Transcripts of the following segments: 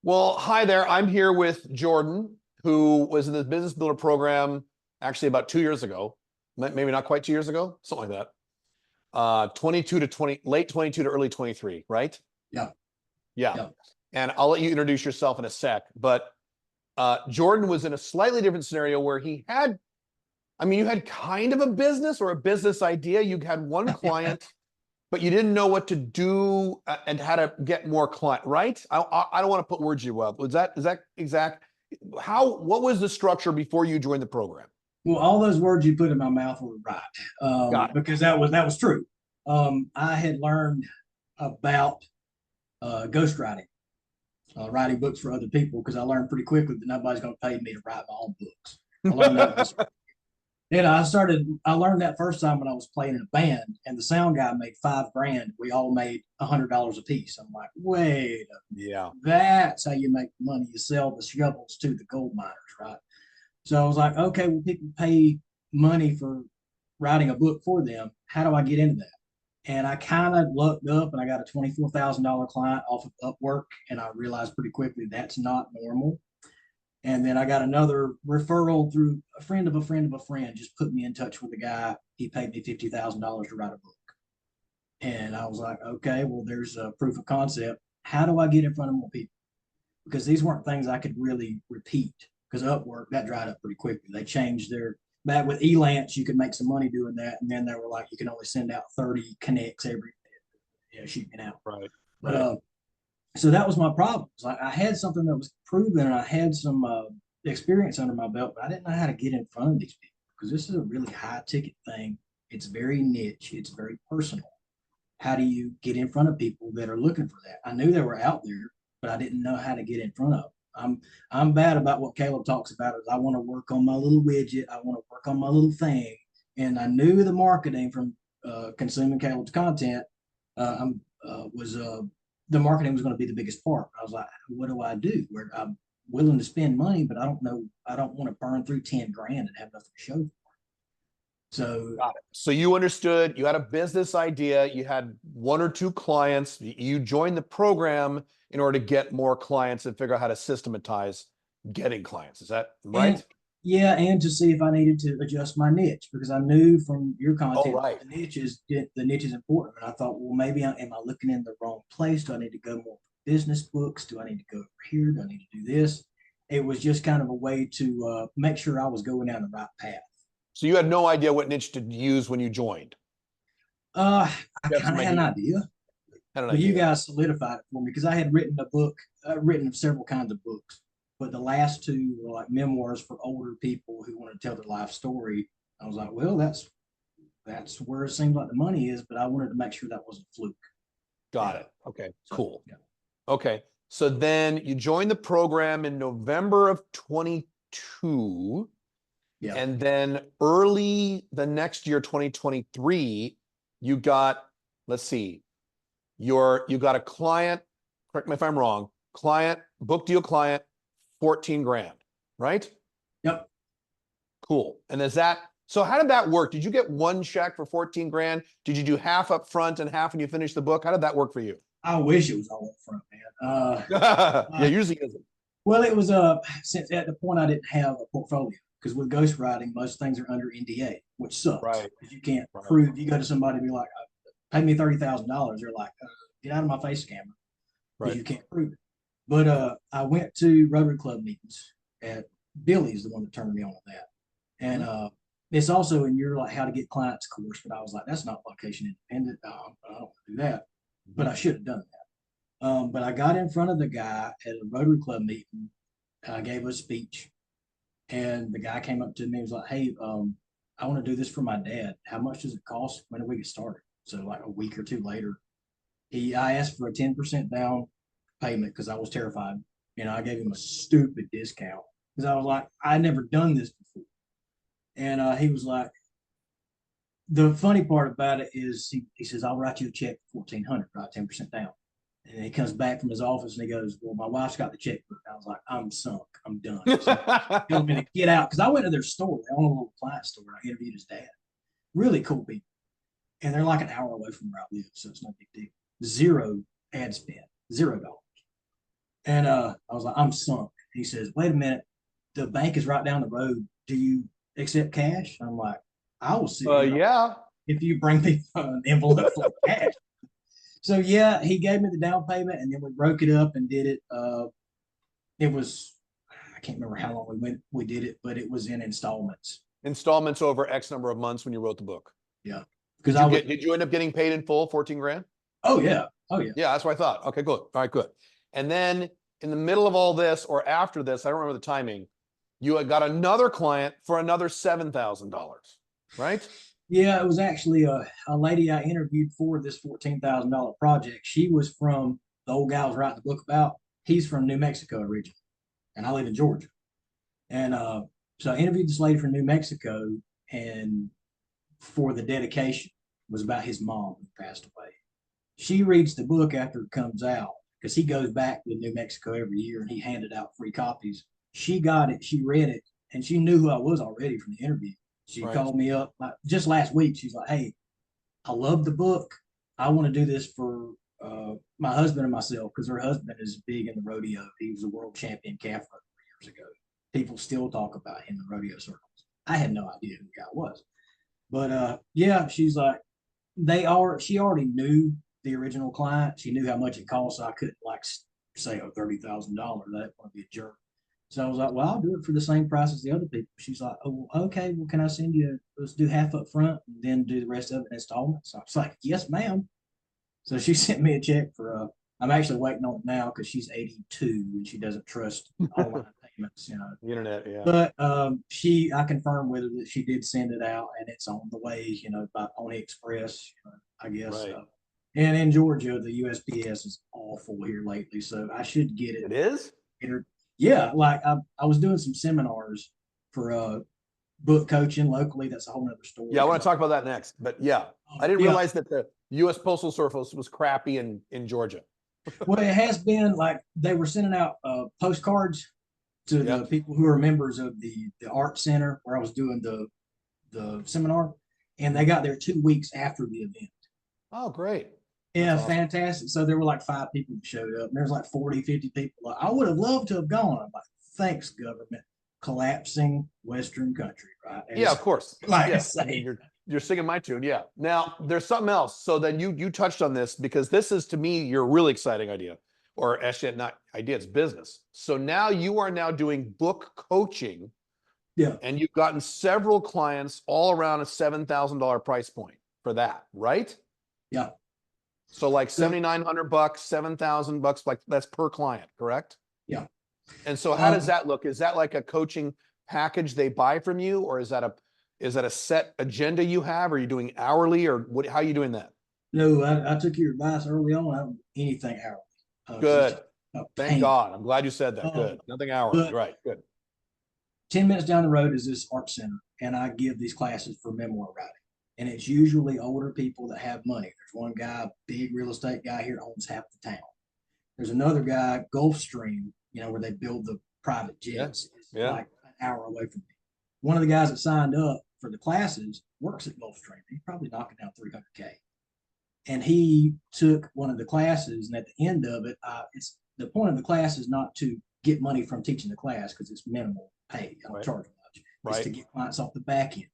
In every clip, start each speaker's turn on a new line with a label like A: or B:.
A: Well, hi there. I'm here with Jordan, who was in the Business Builder program actually about 2 years ago, maybe not quite 2 years ago, something like that. 22 to 20, late 22 to early 23, right?
B: Yeah.
A: Yeah.
B: Yeah.
A: And I'll let you introduce yourself in a sec. But Jordan was in a slightly different scenario where you had kind of a business or a business idea. You had one client, but you didn't know what to do and how to get more client, right? I don't want to put words in your mouth. Is that exact? What was the structure before you joined the program?
B: Well, all those words you put in my mouth were right,
A: Got it.
B: because that was true. I had learned about ghostwriting, writing books for other people, because I learned pretty quickly that nobody's going to pay me to write my own books. I learned that. I learned that first time when I was playing in a band, and the sound guy made $5,000. We all made $100 a piece. I'm like, wait,
A: Yeah.
B: that's how you make money. You sell the shovels to the gold miners, right? So I was like, okay, well, people pay money for writing a book for them. How do I get into that? And I kind of looked up and I got a $24,000 client off of Upwork. And I realized pretty quickly that's not normal. And then I got another referral through a friend of a friend of a friend, just put me in touch with a guy. He paid me $50,000 to write a book. And I was like, okay, well, there's a proof of concept. How do I get in front of more people? Because these weren't things I could really repeat. Because Upwork, that dried up pretty quickly. They changed back with Elance, you could make some money doing that. And then they were like, you can only send out 30 connects every, shooting out.
A: Right.
B: But
A: Right.
B: so that was my problem. It's like I had something that was proven and I had some experience under my belt, but I didn't know how to get in front of these people because this is a really high ticket thing. It's very niche, it's very personal. How do you get in front of people that are looking for that? I knew they were out there, but I didn't know how to get in front of them. I'm bad about what Caleb talks about is I want to work on my little widget, I want to work on my little thing. And I knew the marketing from consuming Caleb's content was the marketing was going to be the biggest part. I was like, what do I do? Where I'm willing to spend money, but I don't know. I don't want to burn through 10 grand and have nothing to show for it. So
A: Got it. So you understood, you had a business idea, you had one or two clients, you joined the program in order to get more clients and figure out how to systematize getting clients. Is that right?
B: and yeah, and to see if I needed to adjust my niche because I knew from your
A: Oh,
B: content
A: right.
B: the niche is important. And I thought, well, maybe am I looking in the wrong place? Do I need to go more business books? Do I need to go over here? Do I need to do this? It was just kind of a way to make sure I was going down the right path.
A: So you had no idea what niche to use when you joined.
B: I
A: You have
B: kind
A: some
B: of had an
A: idea.
B: idea,
A: Had an
B: but you
A: idea.
B: guys solidified it for me because I had written a book, written several kinds of books, but the last two were like memoirs for older people who want to tell their life story. I was like, well, that's where it seemed like the money is, but I wanted to make sure that wasn't a fluke.
A: Got
B: Yeah.
A: it. Okay,
B: So
A: cool.
B: yeah.
A: Okay. So then you joined the program in November of 22.
B: Yeah.
A: And then early the next year, 2023, you got, let's see, you got a client, correct me if I'm wrong, book deal client, 14 grand, right?
B: Yep.
A: Cool. And so how did that work? Did you get one check for 14 grand? Did you do half up front and half when you finished the book? How did that work for you?
B: I wish it was all up front, man.
A: Yeah, usually isn't.
B: Well, it was since at the point I didn't have a portfolio because with ghostwriting, most things are under NDA, which sucks
A: Right.
B: because you can't
A: Right.
B: prove. You go to somebody and be like, "Pay me $30,000." They're like, "Get out of my face, scammer," because
A: Right.
B: you can't prove it. But I went to Rotary Club meetings at Billy's, the one that turned me on to that, and it's also in your like how to get clients course. But I was like, that's not location independent. I don't want to do that, but I should have done that. But I got in front of the guy at a Rotary Club meeting. I gave a speech, and the guy came up to me and was like, "Hey, I want to do this for my dad. How much does it cost? When do we get started?" So like a week or two later, I asked for a 10% down payment because I was terrified. I gave him a stupid discount because I was like, I never done this before. And he was like, the funny part about it is he says, I'll write you a check for 1,400, right? 10% down. And he comes back from his office and he goes, well, my wife's got the checkbook. I was like, I'm sunk. I'm done. So he told me to get out because I went to their store. They own a little appliance store. I interviewed his dad. Really cool people. And they're like an hour away from where I live. So it's no big deal. Zero ad spend, $0. And I was like, I'm sunk. He says, wait a minute, the bank is right down the road. Do you accept cash? I'm like, I will sit here
A: Yeah.
B: if you bring me an envelope full of cash. So yeah, he gave me the down payment, and then we broke it up and did it. It was, I can't remember how long we did it, but it was in installments.
A: Installments over X number of months when you wrote the book.
B: Yeah,
A: Did
B: because
A: did you end up getting paid in full, 14 grand?
B: Oh yeah, oh yeah.
A: Yeah, that's what I thought. Okay, good. All right, good. And then in the middle of all this or after this, I don't remember the timing, you had got another client for another $7,000, right?
B: Yeah, it was actually a lady I interviewed for this $14,000 project. She was from the old guy I was writing the book about. He's from New Mexico originally, and I live in Georgia. And so I interviewed this lady from New Mexico, and for the dedication was about his mom who passed away. She reads the book after it comes out because he goes back to New Mexico every year and he handed out free copies. She got it, she read it, and she knew who I was already from the interview. She
A: Right.
B: called me up like just last week. She's like, "Hey, I love the book. I want to do this for my husband and myself because her husband is big in the rodeo. He was a world champion calf rower years ago. People still talk about him in rodeo circles. I had no idea who the guy was, but yeah, she's like, she already knew the original client. She knew how much it cost. So I couldn't like say, oh, $30,000. That would be a jerk. So I was like, well, I'll do it for the same price as the other people. She's like, oh, okay. Well, can I send you? Let's do half up front and then do the rest of it in installments. So I was like, yes, ma'am. So she sent me a check for. I'm actually waiting on it now because she's 82 and she doesn't trust online payments.
A: The internet, yeah.
B: But I confirmed with her that she did send it out and it's on the way. By Pony Express. I guess.
A: Right.
B: And in Georgia, the USPS is awful here lately, so I should get it.
A: It is?
B: Yeah, like I was doing some seminars for book coaching locally. That's a whole nother story.
A: Yeah, I want to talk about that next. But yeah, I didn't realize that the U.S. Postal Service was crappy in Georgia.
B: Well, it has been like they were sending out postcards to the people who are members of the art center where I was doing the seminar, and they got there 2 weeks after the event.
A: Oh, great.
B: Yeah, awesome. Fantastic. So there were like 5 people who showed up. And there's like 40, 50 people. Like, I would have loved to have gone. I'm like, thanks, government. Collapsing Western country, right?
A: Yeah, of course.
B: Like
A: I mean, you're singing my tune. Yeah. Now there's something else. So then you touched on this because this is to me your really exciting idea, or actually not idea, it's business. So now you are now doing book coaching.
B: Yeah.
A: And you've gotten several clients all around a $7,000 price point for that, right?
B: Yeah.
A: So like $7,900, $7,000, like that's per client, correct?
B: Yeah.
A: And so how does that look? Is that like a coaching package they buy from you, or is that a set agenda you have? Are you doing hourly, or what? How are you doing that?
B: No, I took your advice early on. I don't do anything hourly.
A: Good. Thank God. I'm glad you said that. Good. Nothing hourly. Right. Good.
B: 10 minutes down the road is this art center, and I give these classes for memoir writing. And it's usually older people that have money. There's one guy, big real estate guy here, owns half the town. There's another guy, Gulfstream, where they build the private jets.
A: Yeah.
B: Like an hour away from me. One of the guys that signed up for the classes works at Gulfstream. He's probably knocking down $300K. And he took one of the classes, and at the end of it, it's the point of the class is not to get money from teaching the class because it's minimal pay. I don't charge much. It's to get clients off the back end.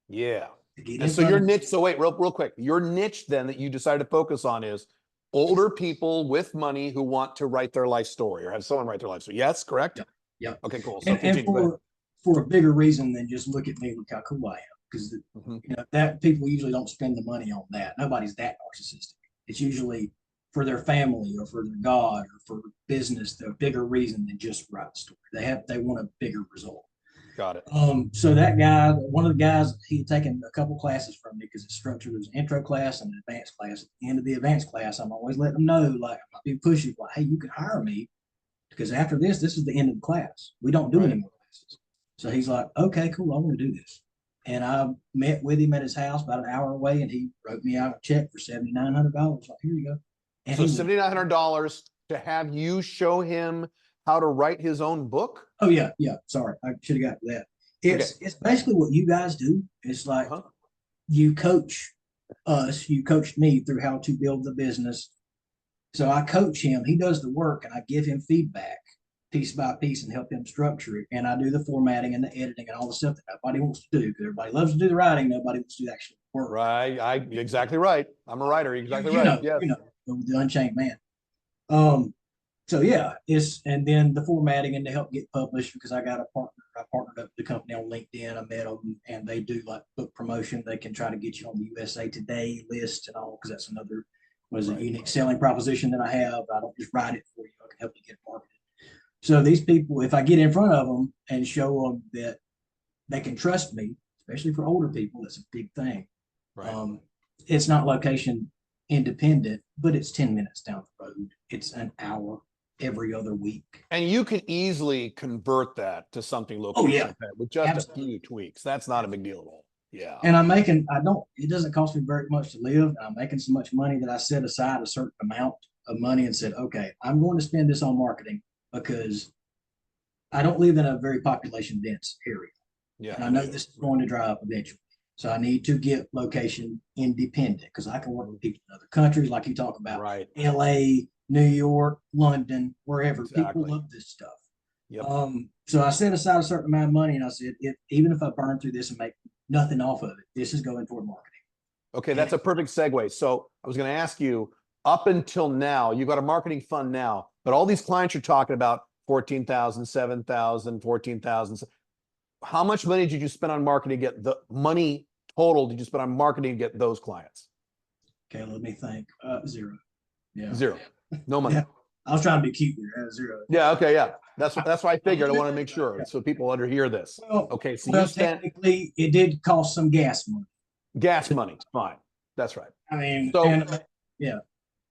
A: Yeah. And so your niche, so wait, real quick. Your niche then that you decided to focus on is older people with money who want to write their life story or have someone write their life story. Yes, correct?
B: Yeah.
A: Okay, cool. So
B: and for a bigger reason than just look at me, look how cool I am. Because that people usually don't spend the money on that. Nobody's that narcissistic. It's usually for their family or for their God or for business, the bigger reason than just write the story. They want a bigger result.
A: Got it.
B: So that guy, one of the guys, he had taken a couple classes from me because it's structured. There's an intro class and an advanced class. At the end of the advanced class, I'm always letting them know, like, I'm not being pushy, like, hey, you can hire me because after this is the end of the class. We don't do any more classes. So he's like, okay, cool, I want to do this. And I met with him at his house about an hour away, and he wrote me out a check for $7,900. Like, here you go. And
A: so $7,900 to have you show him how to write his own book?
B: Oh yeah. Sorry, I should have got to that. It's basically what you guys do. It's like you coach us, you coached me through how to build the business So I coach him. He does the work, and I give him feedback piece by piece and help him structure it. And I do the formatting and the editing and all the stuff that nobody wants to do, because everybody loves to do the writing. Nobody wants to do the actual work.
A: Right. Exactly right. I'm a writer. Exactly
B: You
A: right.
B: know,
A: Yes.
B: you know, the Unchained Man. So yeah, and then the formatting and to help get published, because I got a partner. I partnered up with the company on LinkedIn. I met them, and they do like book promotion. They can try to get you on the USA Today list and all, because that's another a unique selling proposition that I have. I don't just write it for you. I can help you get marketed. So these people, if I get in front of them and show them that they can trust me, especially for older people, that's a big thing.
A: Right.
B: It's not location independent, but it's 10 minutes down the road. It's an hour every other week.
A: And you can easily convert that to something location with just
B: Absolutely.
A: a few tweaks. That's not a big deal at all. Yeah.
B: And it doesn't cost me very much to live. I'm making so much money that I set aside a certain amount of money and said, okay, I'm going to spend this on marketing, because I don't live in a very population dense area.
A: Yeah.
B: And I know this is going to dry up eventually. So I need to get location independent, because I can work with people in other countries, like you talk about,
A: Right.
B: LA, New York, London, wherever.
A: Exactly.
B: People love this stuff.
A: Yep.
B: So I set aside a certain amount of money, and I said, even if I burn through this and make nothing off of it, this is going toward marketing.
A: Okay, that's a perfect segue. So I was going to ask you, up until now, you've got a marketing fund now, but all these clients you're talking about, 14,000, 7,000, 14,000. How much money did you spend on marketing to get the money total? Did you spend on marketing to get those clients?
B: Okay, let me think. Zero. Yeah.
A: Zero. No money.
B: Yeah. I was trying to be cute there. Zero.
A: Yeah. Okay. Yeah. That's what I figured. I want to make sure so people underhear this.
B: Well,
A: okay. So you spent
B: technically it did cost some gas money.
A: Gas money. Fine. That's right.
B: I mean,
A: yeah.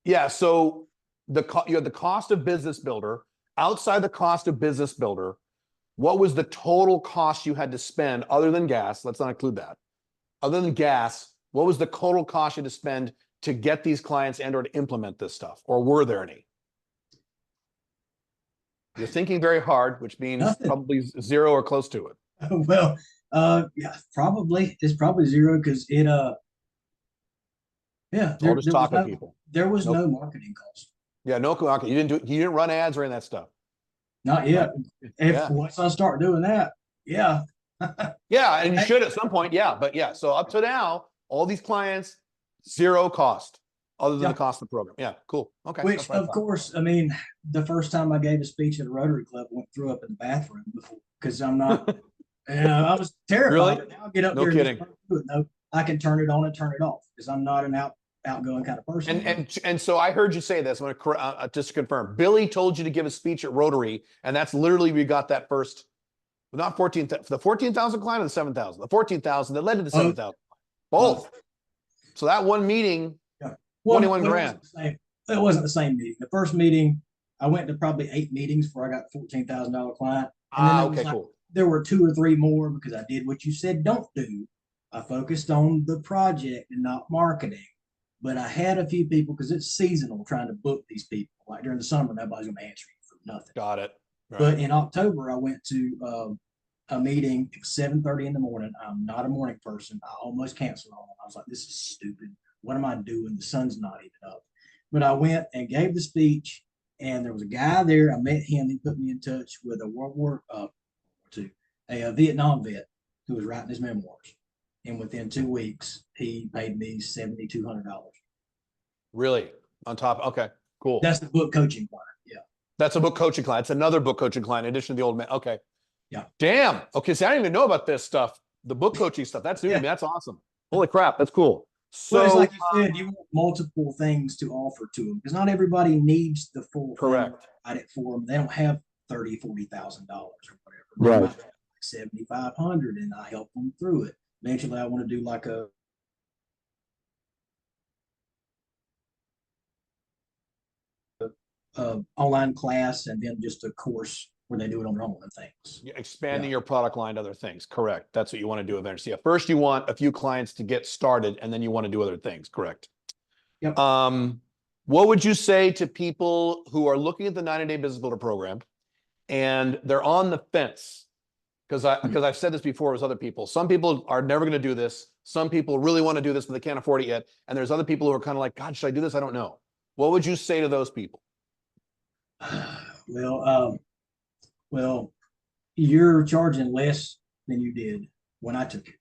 A: Yeah. So you had the cost of Business Builder. Outside the cost of Business Builder, what was the total cost you had to spend other than gas? Let's not include that. Other than gas, what was the total cost you had to spend to get these clients and or to implement this stuff? Or were there any? You're thinking very hard, which means
B: Nothing.
A: Probably zero or close to it.
B: Well, yeah, probably. It's probably zero, because
A: I'll just talk to people.
B: There was no marketing cost.
A: Yeah, no marketing. You didn't run ads or any of that stuff.
B: Not yet. Right? Once I start doing that, yeah.
A: Yeah, and you should at some point. Yeah, but yeah. So up to now, all these clients, zero cost other than the cost of the program. Yeah, cool. Okay.
B: Which, of course, I mean, the first time I gave a speech at a Rotary Club, I went through up in the bathroom before, because I'm not. I was terrified.
A: Really?
B: Now I'll get up
A: no
B: there.
A: Kidding.
B: No, I can turn it on and turn it off, because I'm not an outgoing kind of person.
A: And so I heard you say this. I'm going to just to confirm. Billy told you to give a speech at Rotary, and that's literally we got that first. Not 14,000, the 14,000 client or the 7,000? The 14,000 that led to the 7,000. Both. So that one meeting, 21 grand.
B: It wasn't the same meeting. The first meeting, I went to probably 8 meetings before I got the $14,000 client. And then
A: cool.
B: There were 2 or 3 more, because I did what you said don't do. I focused on the project and not marketing. But I had a few people, because it's seasonal, trying to book these people. Like during the summer, nobody's going to answer you for nothing.
A: Got it. Right.
B: But in October, I went to a meeting. It was 7:30 in the morning. I'm not a morning person. I almost canceled on it. I was like, this is stupid. What am I doing? The sun's not even up. But I went and gave the speech, and there was a guy there. I met him. He put me in touch with a World War II, a Vietnam vet who was writing his memoirs. And within 2 weeks, he paid me $7,200.
A: Really? On top? Okay, cool.
B: That's the book coaching client. Yeah.
A: That's a book coaching client. It's another book coaching client in addition to the old man. Okay.
B: Yeah.
A: Damn. Okay. See, I didn't even know about this stuff. The book coaching stuff. That's new to me. That's awesome. Holy crap. That's cool. So
B: well, it's like you said, you want multiple things to offer to them, because not everybody needs the full.
A: Correct.
B: Write it for them. They don't have $30,000, $40,000 or whatever.
A: Right.
B: They might have like $7,500, and I help them through it. Eventually, I want to do like a online class, and then just a course where they do it on their own and things.
A: Expanding your product line to other things. Correct. That's what you want to do eventually. Yeah. First, you want a few clients to get started, and then you want to do other things. Correct.
B: Yep.
A: What would you say to people who are looking at the 90-day Business Builder program and they're on the fence? Because I've said this before with other people. Some people are never going to do this. Some people really want to do this, but they can't afford it yet. And there's other people who are kind of like, God, should I do this? I don't know. What would you say to those people?
B: Well, well, you're charging less than you did when I took it,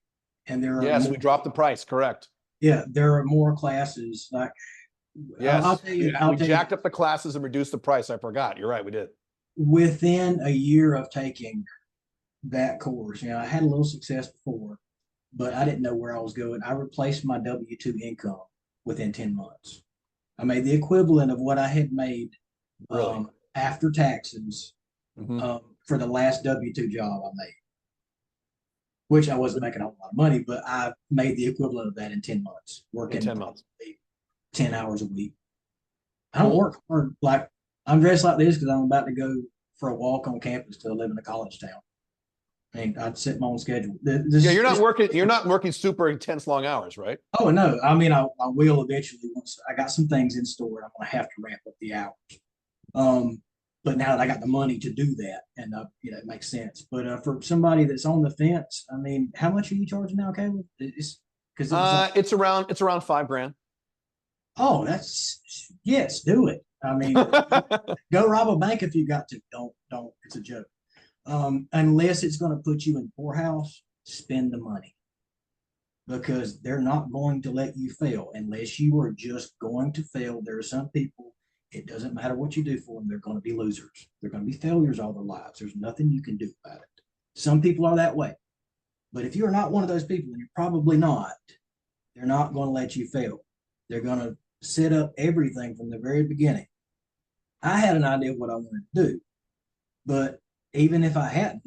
B: and there are
A: Yes,
B: more,
A: we dropped the price. Correct.
B: yeah, there are more classes. Like
A: Yes,
B: I'll tell you,
A: we jacked up the classes and reduced the price. I forgot. You're right. We did.
B: within a year of taking that course, I had a little success before, but I didn't know where I was going. I replaced my W-2 income within 10 months. I made the equivalent of what I had made
A: Really?
B: after taxes
A: Mhm.
B: for the last W-2 job I made, which I wasn't making a whole lot of money, but I made the equivalent of that in 10 months,
A: In
B: working
A: 10 months.
B: 10 hours a week. I don't
A: Cool.
B: work hard. Like I'm dressed like this because I'm about to go for a walk on campus to live in a college town. And I'd set my own schedule.
A: Yeah, you're not working super intense long hours, right?
B: Oh no, I mean I will eventually once I got some things in store. I'm gonna have to ramp up the hours. Um, but now that I got the money to do that, and it makes sense. But for somebody that's on the fence, I mean, how much are you charging now, Caleb? It's because it was like,
A: It's around $5,000.
B: oh, that's yes, do it. I mean, go rob a bank if you got to. Don't. It's a joke. Unless it's going to put you in the poorhouse, spend the money because they're not going to let you fail unless you are just going to fail. There are some people, it doesn't matter what you do for them, they're going to be losers. They're going to be failures all their lives. There's nothing you can do about it. Some people are that way. But if you're not one of those people, and you're probably not, they're not going to let you fail. They're going to set up everything from the very beginning. I had an idea of what I wanted to do, but even if I hadn't,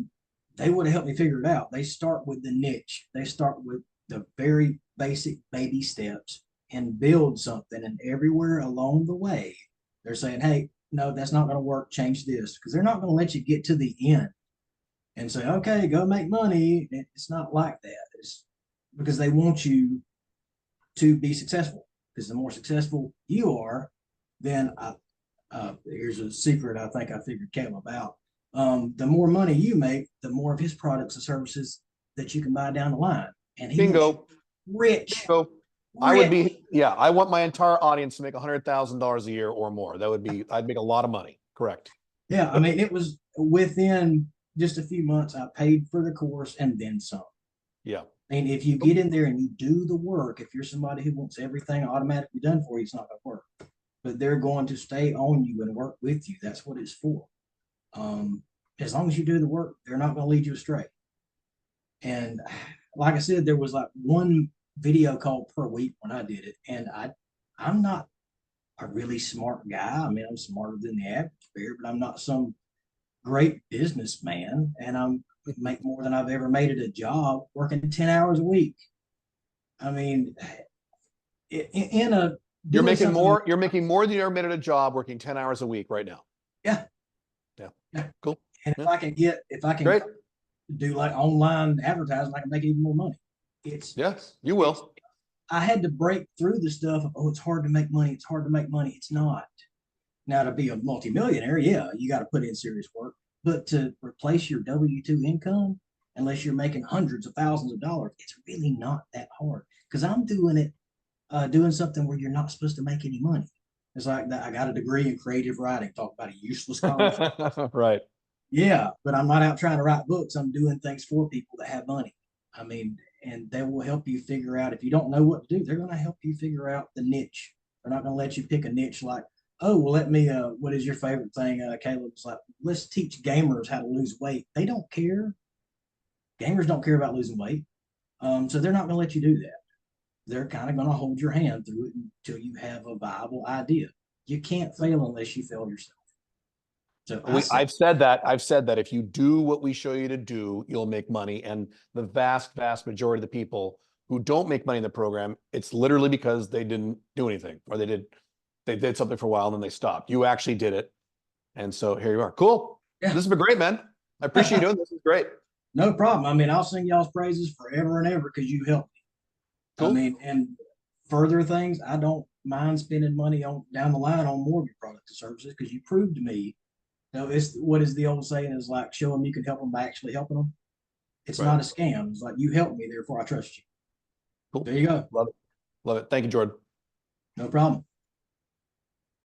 B: they would have helped me figure it out. They start with the niche. They start with the very basic baby steps and build something. And everywhere along the way, they're saying, hey, no, that's not going to work. Change this. Because they're not going to let you get to the end and say, okay, go make money. It's not like that. It's because they want you to be successful. Because the more successful you are, then here's a secret I think I figured Caleb out. The more money you make, the more of his products and services that you can buy down the line. And he
A: Bingo.
B: rich.
A: Bingo. I want my entire audience to make $100,000 a year or more. I'd make a lot of money. Correct.
B: Yeah. I mean, it was within just a few months, I paid for the course and then some.
A: Yeah.
B: And if you get in there and you do the work, if you're somebody who wants everything automatically done for you, it's not going to work. But they're going to stay on you and work with you. That's what it's for. As long as you do the work, they're not going to lead you astray. And like I said, there was like one video call per week when I did it. And I'm not a really smart guy. I mean, I'm smarter than the average bear, but I'm not some great businessman. And I'm make more than I've ever made at a job working 10 hours a week. I mean, in a
A: you're making more than you ever made at a job working 10 hours a week right now.
B: Yeah.
A: Yeah. Cool.
B: And if I can
A: Great.
B: do like online advertising, I can make even more money.
A: Yes, you will.
B: I had to break through the stuff of, oh, it's hard to make money. It's hard to make money. It's not. Now to be a multimillionaire, yeah, you got to put in serious work. But to replace your W-2 income, unless you're making hundreds of thousands of dollars, it's really not that hard. Because I'm doing it, doing something where you're not supposed to make any money. It's like that. I got a degree in creative writing. Talk about a useless college.
A: Right.
B: Yeah, but I'm not out trying to write books. I'm doing things for people that have money. I mean, and they will help you figure out if you don't know what to do, they're going to help you figure out the niche. They're not going to let you pick a niche like, oh, well, let me, what is your favorite thing? Caleb's like, let's teach gamers how to lose weight. They don't care. Gamers don't care about losing weight. So they're not going to let you do that. They're kind of going to hold your hand through it until you have a viable idea. You can't fail unless you fail yourself. So
A: I've said that if you do what we show you to do, you'll make money. And the vast majority of the people who don't make money in the program, it's literally because they didn't do anything, or they did something for a while and then they stopped. You actually did it. And so here you are. Cool. Yeah. This has been great, man. I appreciate you doing this. This is great.
B: No problem. I mean, I'll sing y'all's praises forever and ever because you helped me. Cool. I mean, and further things, I don't mind spending money on down the line on more of your products and services because you proved to me. It's what is the old saying is like, show them you can help them by actually helping them. It's right. Not a scam. It's like, you helped me, therefore I trust you.
A: Cool.
B: There you go.
A: Love it. Love it. Thank you, Jordan.
B: No problem.